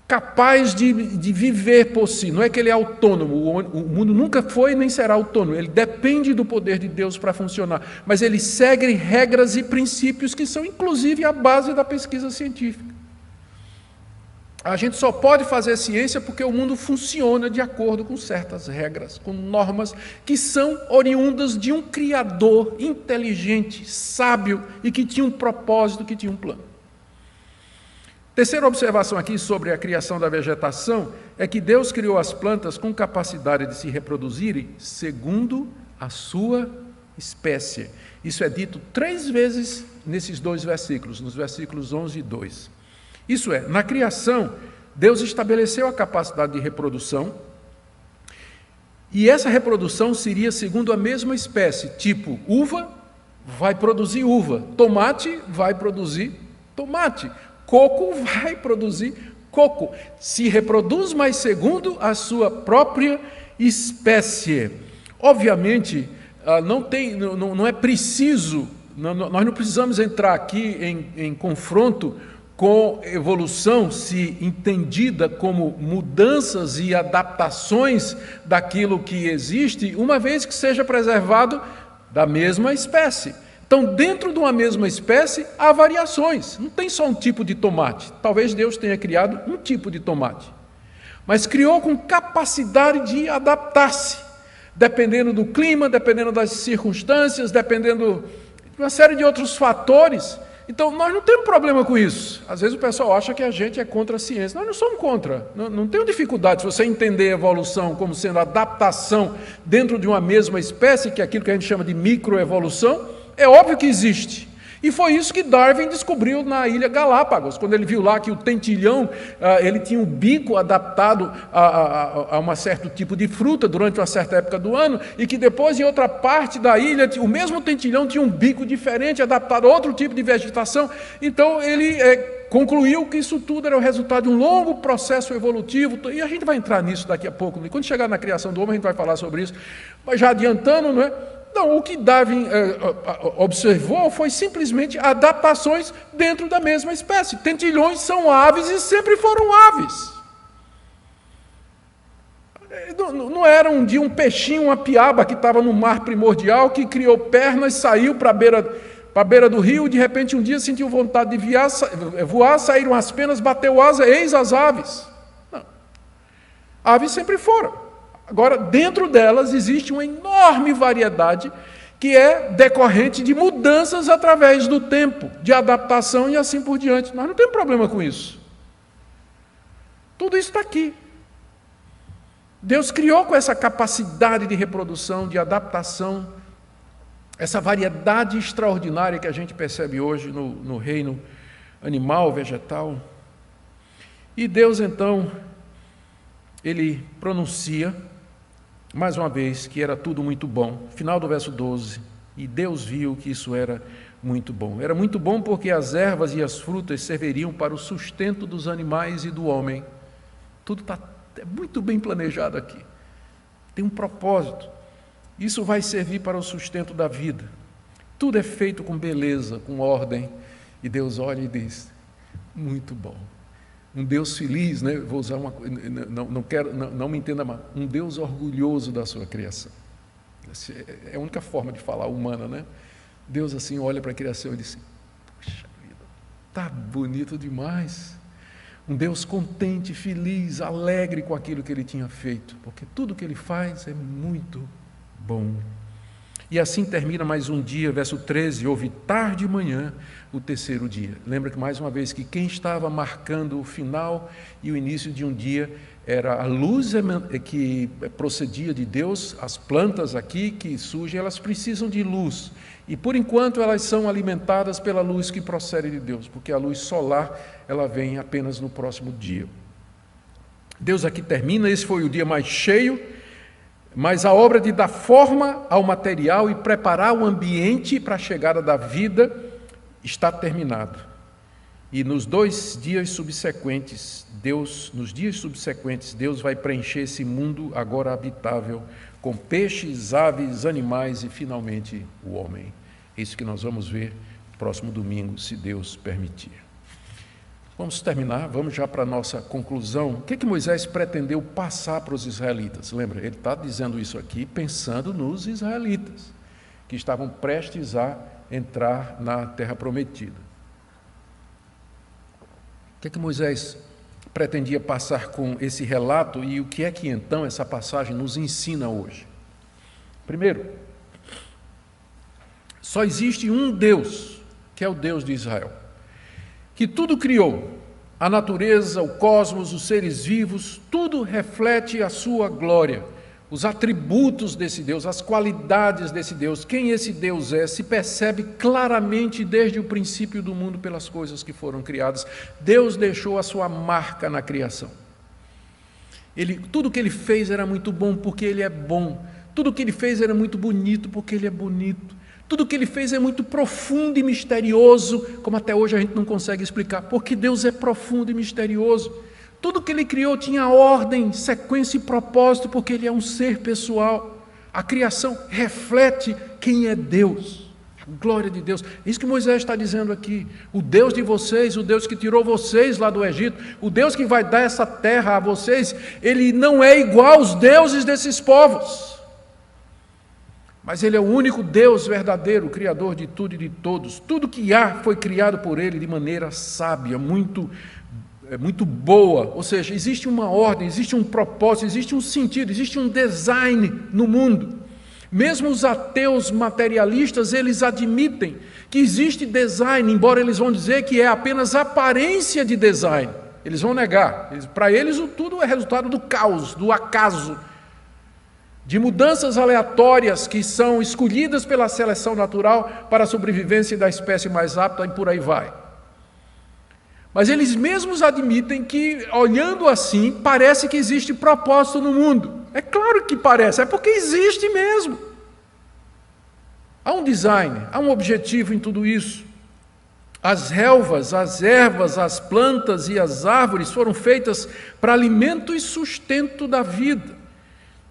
capaz de viver por si. Não é que ele é autônomo, o mundo nunca foi nem será autônomo. Ele depende do poder de Deus para funcionar. Mas ele segue regras e princípios que são inclusive a base da pesquisa científica. A gente só pode fazer ciência porque o mundo funciona de acordo com certas regras, com normas que são oriundas de um Criador inteligente, sábio e que tinha um propósito, que tinha um plano. Terceira observação aqui sobre a criação da vegetação é que Deus criou as plantas com capacidade de se reproduzirem segundo a sua espécie. Isso é dito 3 vezes nesses 2 versículos, nos versículos 11 e 2. Isso é, na criação, Deus estabeleceu a capacidade de reprodução, e essa reprodução seria segundo a mesma espécie, tipo uva vai produzir uva, tomate vai produzir tomate, coco vai produzir coco, se reproduz, mas segundo a sua própria espécie. Obviamente, não é preciso, nós não precisamos entrar aqui em confronto com evolução, se entendida como mudanças e adaptações daquilo que existe, uma vez que seja preservado da mesma espécie. Então, dentro de uma mesma espécie, há variações. Não tem só um tipo de tomate. Talvez Deus tenha criado um tipo de tomate, mas criou com capacidade de adaptar-se, dependendo do clima, dependendo das circunstâncias, dependendo de uma série de outros fatores. Então, nós não temos problema com isso. Às vezes o pessoal acha que a gente é contra a ciência. Nós não somos contra. Não tenho dificuldade se você entender a evolução como sendo adaptação dentro de uma mesma espécie, que é aquilo que a gente chama de microevolução. É óbvio que existe. E foi isso que Darwin descobriu na Ilha Galápagos, quando ele viu lá que o tentilhão ele tinha um bico adaptado a um certo tipo de fruta durante uma certa época do ano, e que depois, em outra parte da ilha, o mesmo tentilhão tinha um bico diferente, adaptado a outro tipo de vegetação. Então, ele concluiu que isso tudo era o resultado de um longo processo evolutivo, e a gente vai entrar nisso daqui a pouco. Quando chegar na criação do homem, a gente vai falar sobre isso. Mas já adiantando, não é? Não, o que Darwin observou foi simplesmente adaptações dentro da mesma espécie. Tentilhões são aves e sempre foram aves. Não era um dia um peixinho, uma piaba que estava no mar primordial, que criou pernas, saiu para a beira do rio, e de repente um dia sentiu vontade de voar, saíram as penas, bateu asa, eis as aves. Não. Aves sempre foram. Agora, dentro delas existe uma enorme variedade que é decorrente de mudanças através do tempo, de adaptação e assim por diante. Nós não temos problema com isso. Tudo isso está aqui. Deus criou com essa capacidade de reprodução, de adaptação, essa variedade extraordinária que a gente percebe hoje no reino animal, vegetal. E Deus, então, Ele pronuncia, mais uma vez, que era tudo muito bom. Final do verso 12. E Deus viu que isso era muito bom. Era muito bom porque as ervas e as frutas serviriam para o sustento dos animais e do homem. Tudo está muito bem planejado aqui. Tem um propósito. Isso vai servir para o sustento da vida. Tudo é feito com beleza, com ordem. E Deus olha e diz, muito bom. Um Deus feliz, né? Vou usar uma coisa, não me entenda mal. Um Deus orgulhoso da sua criação. Essa é a única forma de falar humana, né? Deus assim olha para a criação e diz, puxa vida, tá bonito demais. Um Deus contente, feliz, alegre com aquilo que Ele tinha feito, porque tudo que Ele faz é muito bom. E assim termina mais um dia, verso 13, houve tarde e manhã o terceiro dia. Lembra que mais uma vez que quem estava marcando o final e o início de um dia era a luz que procedia de Deus. As plantas aqui que surgem, elas precisam de luz. E por enquanto elas são alimentadas pela luz que procede de Deus, porque a luz solar ela vem apenas no próximo dia. Deus aqui termina, esse foi o dia mais cheio, mas a obra de dar forma ao material e preparar o ambiente para a chegada da vida está terminada. E nos dias subsequentes, Deus vai preencher esse mundo agora habitável com peixes, aves, animais e finalmente o homem. É isso que nós vamos ver no próximo domingo, se Deus permitir. Vamos terminar, vamos já para a nossa conclusão. O que Moisés pretendeu passar para os israelitas? Lembra, ele está dizendo isso aqui pensando nos israelitas, que estavam prestes a entrar na terra prometida. O que Moisés pretendia passar com esse relato e o que é que então essa passagem nos ensina hoje? Primeiro, só existe um Deus, que é o Deus de Israel, que tudo criou, a natureza, o cosmos, os seres vivos, tudo reflete a sua glória, os atributos desse Deus, as qualidades desse Deus, quem esse Deus é, se percebe claramente desde o princípio do mundo pelas coisas que foram criadas. Deus deixou a sua marca na criação. Tudo que Ele fez era muito bom porque Ele é bom. Tudo que Ele fez era muito bonito porque Ele é bonito. Tudo que Ele fez é muito profundo e misterioso, como até hoje a gente não consegue explicar, porque Deus é profundo e misterioso. Tudo que Ele criou tinha ordem, sequência e propósito, porque Ele é um ser pessoal. A criação reflete quem é Deus, a glória de Deus. É isso que Moisés está dizendo aqui. O Deus de vocês, o Deus que tirou vocês lá do Egito, o Deus que vai dar essa terra a vocês, Ele não é igual aos deuses desses povos. Mas Ele é o único Deus verdadeiro, Criador de tudo e de todos. Tudo que há foi criado por Ele de maneira sábia, muito boa, ou seja, existe uma ordem, existe um propósito, existe um sentido, existe um design no mundo. Mesmo os ateus materialistas, eles admitem que existe design, embora eles vão dizer que é apenas aparência de design. Eles vão negar. Para eles, tudo é resultado do caos, do acaso, de mudanças aleatórias que são escolhidas pela seleção natural para a sobrevivência da espécie mais apta e por aí vai. Mas eles mesmos admitem que, olhando assim, parece que existe propósito no mundo. É claro que parece, é porque existe mesmo. Há um design, há um objetivo em tudo isso. As relvas, as ervas, as plantas e as árvores foram feitas para alimento e sustento da vida.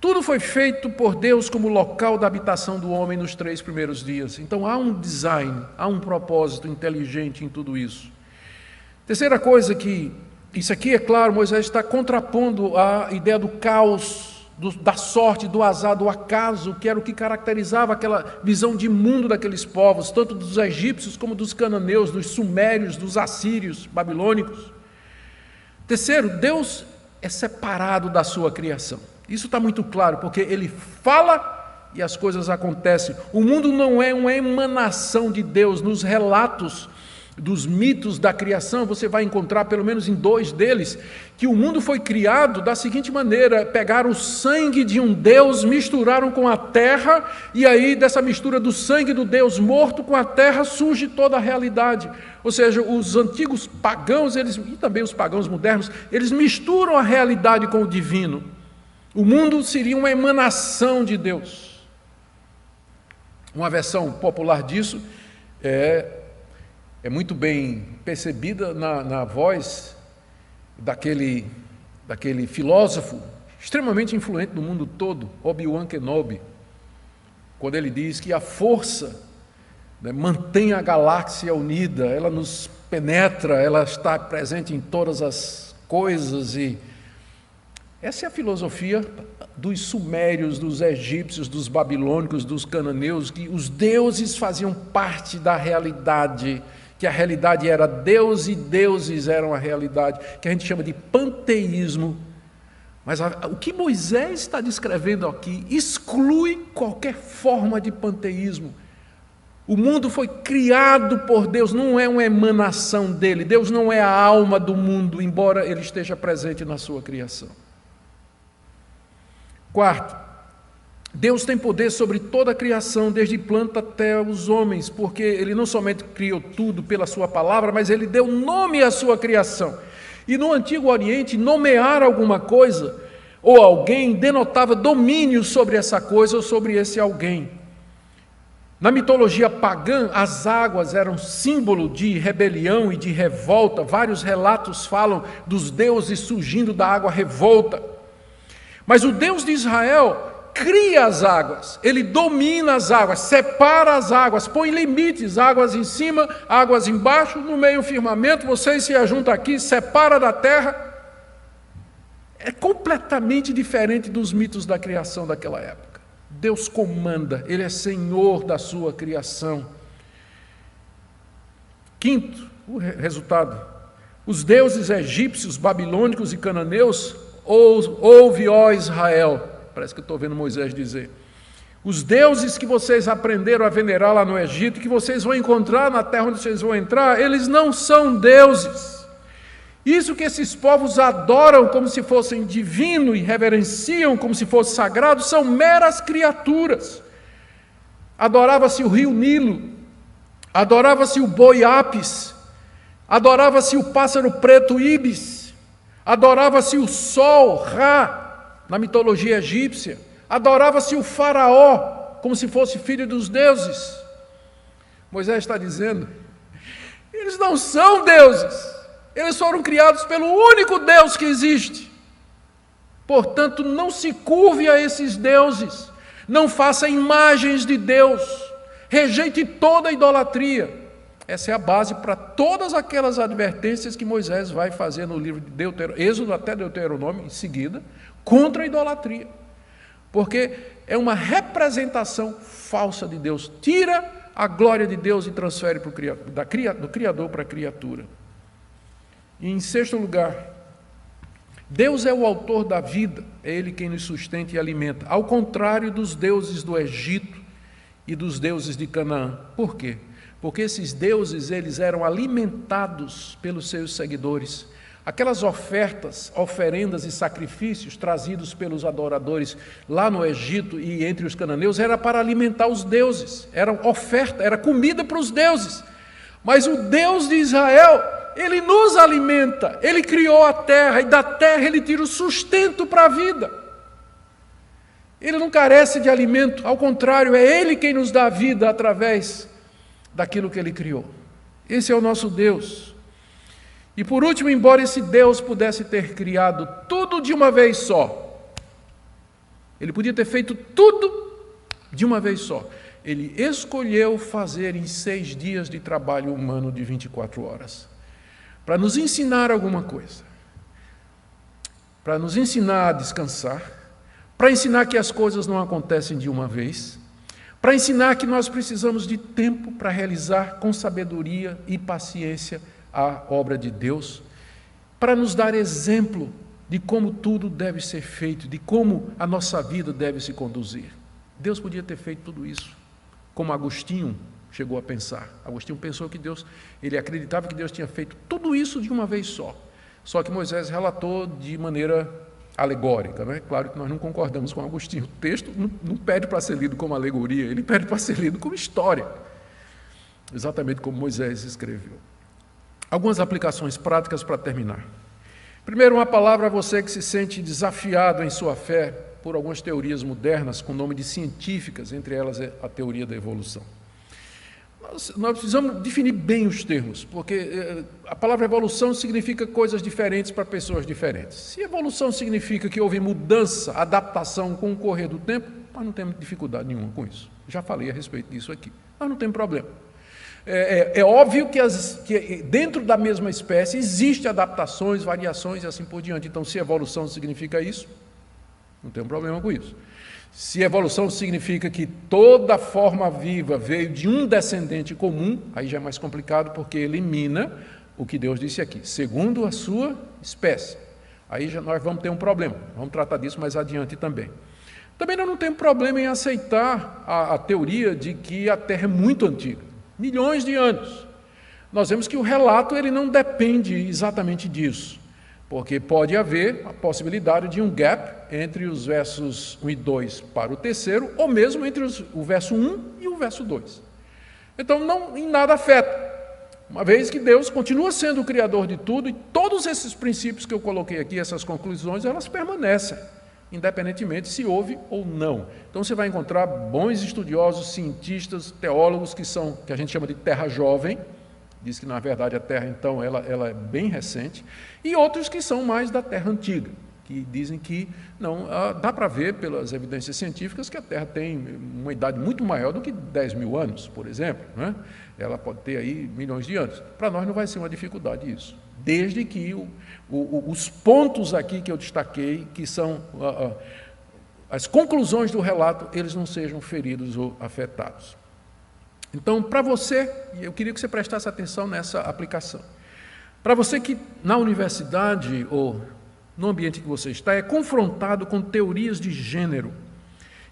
Tudo foi feito por Deus como local da habitação do homem nos 3 primeiros dias. Então há um design, há um propósito inteligente em tudo isso. Terceira coisa que, isso aqui é claro, Moisés está contrapondo a ideia do caos, da sorte, do azar, do acaso, que era o que caracterizava aquela visão de mundo daqueles povos, tanto dos egípcios como dos cananeus, dos sumérios, dos assírios, babilônicos. Terceiro, Deus é separado da sua criação. Isso está muito claro, porque ele fala e as coisas acontecem. O mundo não é uma emanação de Deus. Nos relatos dos mitos da criação, você vai encontrar, pelo menos em 2 deles, que o mundo foi criado da seguinte maneira: pegaram o sangue de um Deus, misturaram com a terra, e aí dessa mistura do sangue do Deus morto com a terra surge toda a realidade. Ou seja, os antigos pagãos, e também os pagãos modernos, eles misturam a realidade com o divino. O mundo seria uma emanação de Deus. Uma versão popular disso é muito bem percebida na voz daquele filósofo extremamente influente no mundo todo, Obi-Wan Kenobi, quando ele diz que a força, né, mantém a galáxia unida, ela nos penetra, ela está presente em todas as coisas. E essa é a filosofia dos sumérios, dos egípcios, dos babilônicos, dos cananeus, que os deuses faziam parte da realidade, que a realidade era Deus e deuses eram a realidade, que a gente chama de panteísmo. Mas o que Moisés está descrevendo aqui exclui qualquer forma de panteísmo. O mundo foi criado por Deus, não é uma emanação dele. Deus não é a alma do mundo, embora ele esteja presente na sua criação. Quarto, Deus tem poder sobre toda a criação, desde planta até os homens, porque ele não somente criou tudo pela sua palavra, mas ele deu nome à sua criação. E no Antigo Oriente, nomear alguma coisa ou alguém denotava domínio sobre essa coisa ou sobre esse alguém. Na mitologia pagã, as águas eram símbolo de rebelião e de revolta. Vários relatos falam dos deuses surgindo da água revolta. Mas o Deus de Israel cria as águas, ele domina as águas, separa as águas, põe limites, águas em cima, águas embaixo, no meio o firmamento, vocês se ajuntam aqui, separa da terra. É completamente diferente dos mitos da criação daquela época. Deus comanda, ele é senhor da sua criação. Quinto, o resultado: os deuses egípcios, babilônicos e cananeus, ouve, ó Israel. Parece que eu estou vendo Moisés dizer: os deuses que vocês aprenderam a venerar lá no Egito, que vocês vão encontrar na terra onde vocês vão entrar, eles não são deuses. Isso que esses povos adoram como se fossem divino e reverenciam como se fosse sagrado, são meras criaturas. Adorava-se o rio Nilo, adorava-se o boi Apis, adorava-se o pássaro preto Ibis, adorava-se o sol Ra, na mitologia egípcia, adorava-se o faraó, como se fosse filho dos deuses. Moisés está dizendo: eles não são deuses, eles foram criados pelo único Deus que existe. Portanto, não se curve a esses deuses, não faça imagens de Deus, rejeite toda a idolatria. Essa é a base para todas aquelas advertências que Moisés vai fazer no livro de Êxodo até Deuteronômio, em seguida, contra a idolatria. Porque é uma representação falsa de Deus. Tira a glória de Deus e transfere para do Criador para a criatura. E em sexto lugar, Deus é o autor da vida, é Ele quem nos sustenta e alimenta, ao contrário dos deuses do Egito e dos deuses de Canaã. Por quê? Porque esses deuses, eles eram alimentados pelos seus seguidores. Aquelas oferendas e sacrifícios trazidos pelos adoradores lá no Egito e entre os cananeus, era para alimentar os deuses, era oferta, era comida para os deuses. Mas o Deus de Israel, ele nos alimenta, ele criou a terra e da terra ele tira o sustento para a vida. Ele não carece de alimento, ao contrário, é ele quem nos dá a vida através daquilo que ele criou. Esse é o nosso Deus. E por último, embora esse Deus pudesse ter criado tudo de uma vez só, ele podia ter feito tudo de uma vez só, ele escolheu fazer em 6 dias de trabalho humano de 24 horas, para nos ensinar alguma coisa, para nos ensinar a descansar, para ensinar que as coisas não acontecem de uma vez, para ensinar que nós precisamos de tempo para realizar com sabedoria e paciência a obra de Deus, para nos dar exemplo de como tudo deve ser feito, de como a nossa vida deve se conduzir. Deus podia ter feito tudo isso, como Agostinho chegou a pensar. Agostinho pensou que Deus, ele acreditava que Deus tinha feito tudo isso de uma vez só que Moisés relatou de maneira alegórica, né? Claro que nós não concordamos com Agostinho. O texto não pede para ser lido como alegoria, ele pede para ser lido como história, exatamente como Moisés escreveu. Algumas aplicações práticas para terminar. Primeiro, uma palavra a você que se sente desafiado em sua fé por algumas teorias modernas com nome de científicas, entre elas a teoria da evolução. Nós precisamos definir bem os termos, porque a palavra evolução significa coisas diferentes para pessoas diferentes. Se evolução significa que houve mudança, adaptação com o correr do tempo, nós não temos dificuldade nenhuma com isso. Já falei a respeito disso aqui. Nós não temos problema. É óbvio que dentro da mesma espécie existem adaptações, variações e assim por diante. Então, se evolução significa isso, não tem problema com isso. Se evolução significa que toda forma viva veio de um descendente comum, aí já é mais complicado porque elimina o que Deus disse aqui, segundo a sua espécie. Aí já nós vamos ter um problema, vamos tratar disso mais adiante também. Também nós não temos problema em aceitar a teoria de que a Terra é muito antiga, milhões de anos. Nós vemos que o relato ele não depende exatamente disso, porque pode haver a possibilidade de um gap entre os versos 1 e 2 para o terceiro, ou mesmo entre o verso 1 e o verso 2. Então, não em nada afeta, uma vez que Deus continua sendo o Criador de tudo, e todos esses princípios que eu coloquei aqui, essas conclusões, elas permanecem, independentemente se houve ou não. Então, você vai encontrar bons estudiosos, cientistas, teólogos, que a gente chama de terra jovem, diz que, na verdade, a Terra, então, ela é bem recente, e outros que são mais da Terra antiga, que dizem que não dá para ver, pelas evidências científicas, que a Terra tem uma idade muito maior do que 10 mil anos, por exemplo, né? Ela pode ter aí milhões de anos. Para nós não vai ser uma dificuldade isso, desde que os pontos aqui que eu destaquei, que são as conclusões do relato, eles não sejam feridos ou afetados. Então, para você, eu queria que você prestasse atenção nessa aplicação. Para você que na universidade ou no ambiente que você está é confrontado com teorias de gênero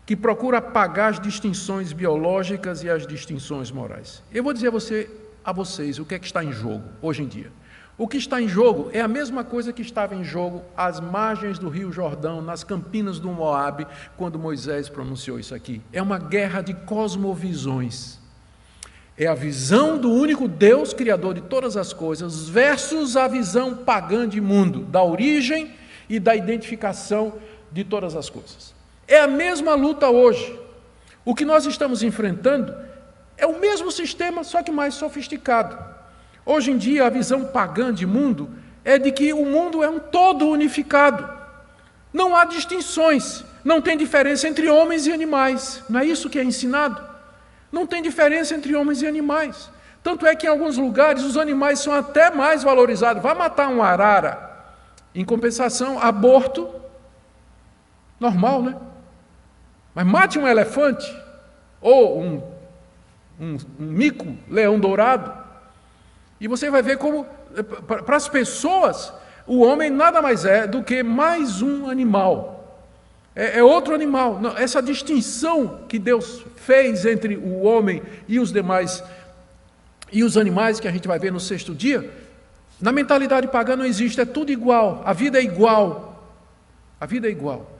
que procura apagar as distinções biológicas e as distinções morais. Eu vou dizer a vocês o que é que está em jogo hoje em dia. O que está em jogo é a mesma coisa que estava em jogo às margens do Rio Jordão, nas campinas do Moabe, quando Moisés pronunciou isso aqui. É uma guerra de cosmovisões. É a visão do único Deus, Criador de todas as coisas, versus a visão pagã de mundo, da origem e da identificação de todas as coisas. É a mesma luta hoje. O que nós estamos enfrentando é o mesmo sistema, só que mais sofisticado. Hoje em dia, a visão pagã de mundo é de que o mundo é um todo unificado. Não há distinções, não tem diferença entre homens e animais. Não é isso que é ensinado? Não tem diferença entre homens e animais. Tanto é que em alguns lugares os animais são até mais valorizados. Vai matar um arara, em compensação, aborto, normal, né? Mas mate um elefante, ou um mico, leão dourado, e você vai ver como, para as pessoas, o homem nada mais é do que mais um animal. É outro animal. Essa distinção que Deus fez entre o homem e os demais, e os animais que a gente vai ver no sexto dia, na mentalidade pagã não existe, é tudo igual, a vida é igual. A vida é igual.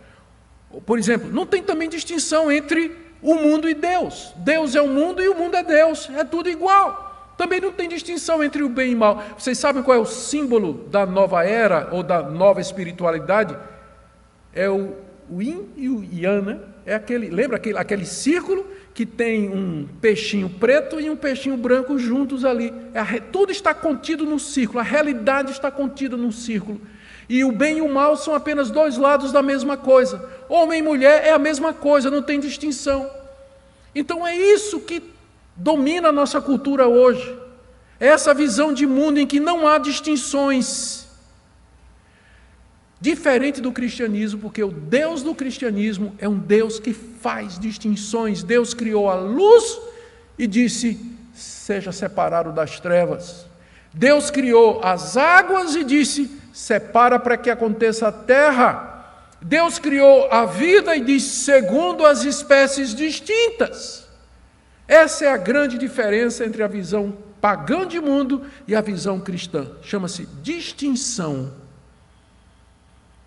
Por exemplo, não tem também distinção entre o mundo e Deus. Deus é o mundo e o mundo é Deus, é tudo igual. Também não tem distinção entre o bem e o mal. Vocês sabem qual é o símbolo da nova era ou da nova espiritualidade? É o yin e o yang, né? Lembra aquele círculo que tem um peixinho preto e um peixinho branco juntos ali. Tudo está contido no círculo, a realidade está contida no círculo. E o bem e o mal são apenas dois lados da mesma coisa. Homem e mulher é a mesma coisa, não tem distinção. Então é isso que domina a nossa cultura hoje. É essa visão de mundo em que não há distinções. Diferente do cristianismo, porque o Deus do cristianismo é um Deus que faz distinções. Deus criou a luz e disse, seja separado das trevas. Deus criou as águas e disse: separa para que aconteça a terra. Deus criou a vida e disse: segundo as espécies distintas. Essa é a grande diferença entre a visão pagã de mundo e a visão cristã. Chama-se distinção.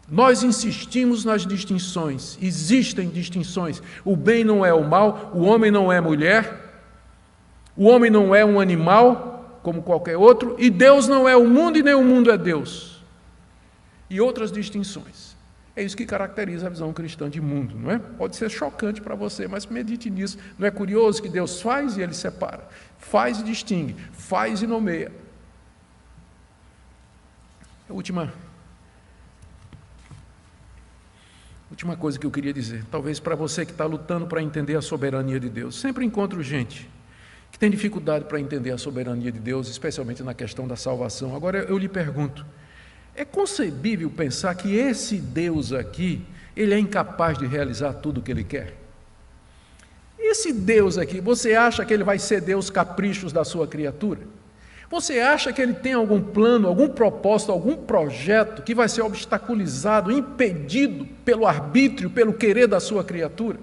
Nós insistimos nas distinções. Existem distinções. O bem não é o mal, o homem não é mulher, o homem não é um animal como qualquer outro, e Deus não é o mundo e nem o mundo é Deus. E outras distinções. É isso que caracteriza a visão cristã de mundo, não é? Pode ser chocante para você, mas medite nisso. Não é curioso que Deus faz e Ele separa, faz e distingue, faz e nomeia. A última coisa que eu queria dizer, talvez para você que está lutando para entender a soberania de Deus. Sempre encontro gente que tem dificuldade para entender a soberania de Deus, especialmente na questão da salvação. Agora eu lhe pergunto, é concebível pensar que esse Deus aqui, Ele é incapaz de realizar tudo o que Ele quer? Esse Deus aqui, você acha que Ele vai ceder os caprichos da sua criatura? Você acha que Ele tem algum plano, algum propósito, algum projeto que vai ser obstaculizado, impedido pelo arbítrio, pelo querer da sua criatura?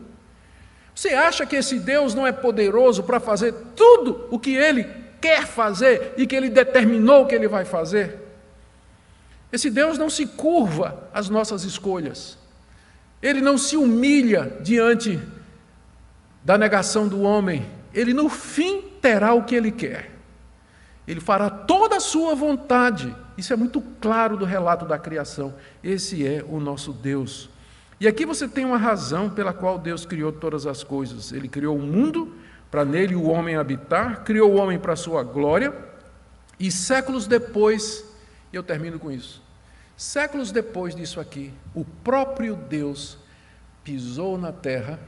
Você acha que esse Deus não é poderoso para fazer tudo o que Ele quer fazer e que Ele determinou que Ele vai fazer? Esse Deus não se curva às nossas escolhas. Ele não se humilha diante da negação do homem. Ele, no fim, terá o que Ele quer. Ele fará toda a sua vontade. Isso é muito claro do relato da criação. Esse é o nosso Deus. E aqui você tem uma razão pela qual Deus criou todas as coisas. Ele criou o mundo para nele o homem habitar, criou o homem para a sua glória, e séculos depois, e eu termino com isso, séculos depois disso aqui, o próprio Deus pisou na terra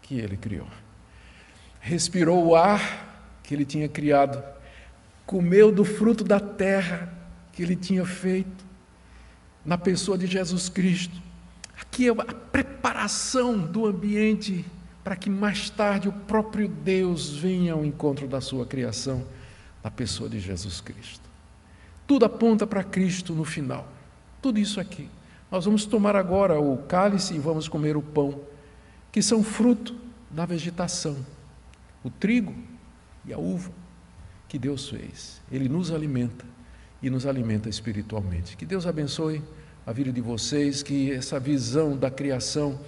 que Ele criou. Respirou o ar que Ele tinha criado, comeu do fruto da terra que Ele tinha feito, na pessoa de Jesus Cristo. Aqui é a preparação do ambiente para que mais tarde o próprio Deus venha ao encontro da sua criação, na pessoa de Jesus Cristo. Tudo aponta para Cristo no final. Tudo isso aqui. Nós vamos tomar agora o cálice e vamos comer o pão, que são fruto da vegetação, o trigo e a uva que Deus fez. Ele nos alimenta e nos alimenta espiritualmente. Que Deus abençoe a vida de vocês, que essa visão da criação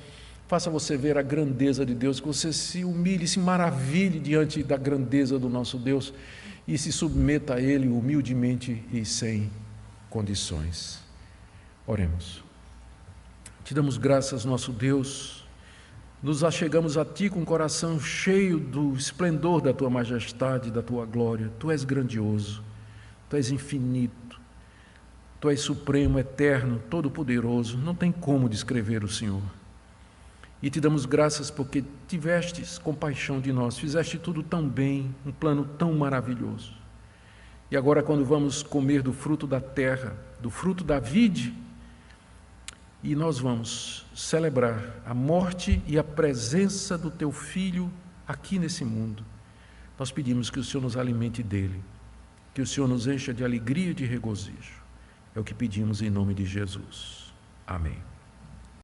faça você ver a grandeza de Deus, que você se humilhe, se maravilhe diante da grandeza do nosso Deus e se submeta a Ele humildemente e sem condições. Oremos. Te damos graças, nosso Deus, nos achegamos a Ti com o coração cheio do esplendor da Tua majestade, da Tua glória. Tu és grandioso, Tu és infinito, Tu és supremo, eterno, todo-poderoso, não tem como descrever o Senhor. E te damos graças porque tivestes compaixão de nós, fizeste tudo tão bem, um plano tão maravilhoso. E agora, quando vamos comer do fruto da terra, do fruto da vide, e nós vamos celebrar a morte e a presença do Teu Filho aqui nesse mundo, nós pedimos que o Senhor nos alimente dele, que o Senhor nos encha de alegria e de regozijo. É o que pedimos em nome de Jesus. Amém.